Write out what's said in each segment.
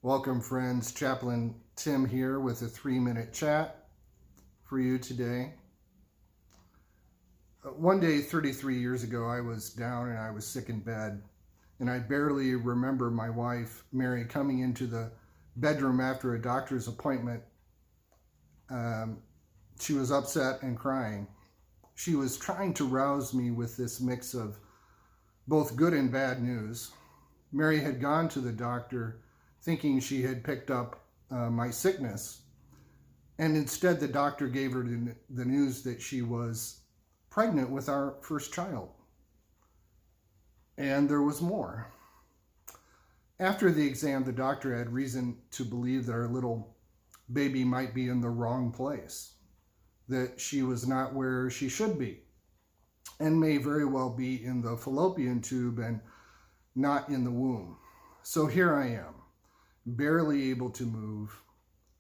Welcome, friends. Chaplain Tim here with a 3-minute chat for you today. One day, 33 years ago, I was down and I was sick in bed, and I barely remember my wife, Mary, coming into the bedroom after a doctor's appointment. She was upset and crying. She was trying to rouse me with this mix of both good and bad news. Mary had gone to the doctor thinking she had picked up my sickness, and instead the doctor gave her the news that she was pregnant with our first child. And there was more. After the exam, the doctor had reason to believe that our little baby might be in the wrong place, that she was not where she should be, and may very well be in the fallopian tube and not in the womb. So here I am, barely able to move,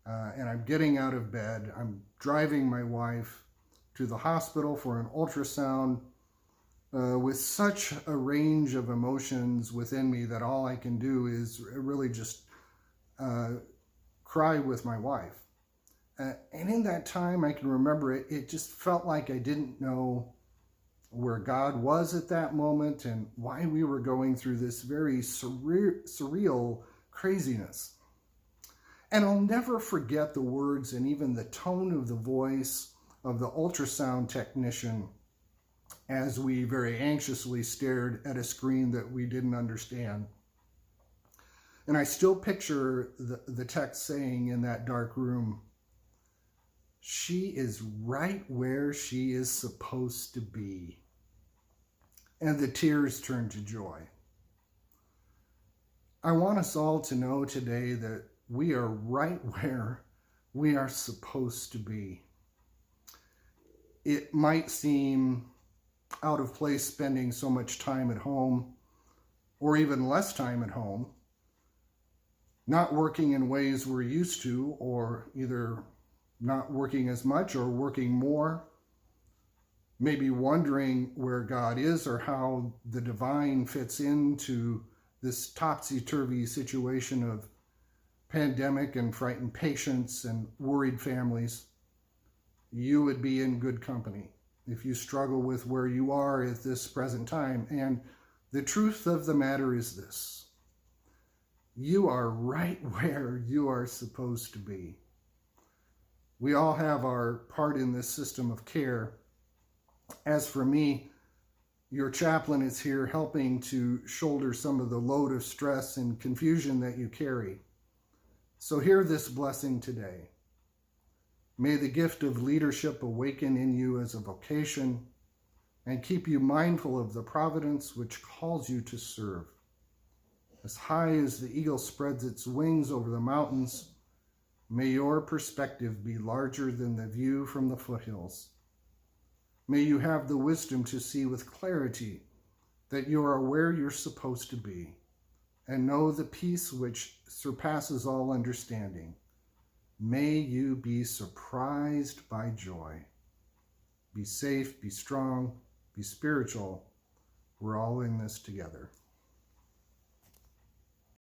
and I'm getting out of bed. I'm driving my wife to the hospital for an ultrasound with such a range of emotions within me that all I can do is really just cry with my wife. And in that time, I can remember it just felt like I didn't know where God was at that moment and why we were going through this very surreal craziness. And I'll never forget the words and even the tone of the voice of the ultrasound technician as we very anxiously stared at a screen that we didn't understand. And I still picture the tech saying in that dark room, "She is right where she is supposed to be." And the tears turned to joy. I want us all to know today that we are right where we are supposed to be. It might seem out of place spending so much time at home, or even less time at home, not working in ways we're used to, or either not working as much or working more, maybe wondering where God is or how the divine fits into this topsy-turvy situation of pandemic and frightened patients and worried families. You would be in good company if you struggle with where you are at this present time. And the truth of the matter is this: you are right where you are supposed to be. We all have our part in this system of care. As for me, your chaplain is here helping to shoulder some of the load of stress and confusion that you carry. So hear this blessing today. May the gift of leadership awaken in you as a vocation and keep you mindful of the providence which calls you to serve. As high as the eagle spreads its wings over the mountains, may your perspective be larger than the view from the foothills. May you have the wisdom to see with clarity that you are where you're supposed to be, and know the peace which surpasses all understanding. May you be surprised by joy. Be safe, be strong, be spiritual. We're all in this together.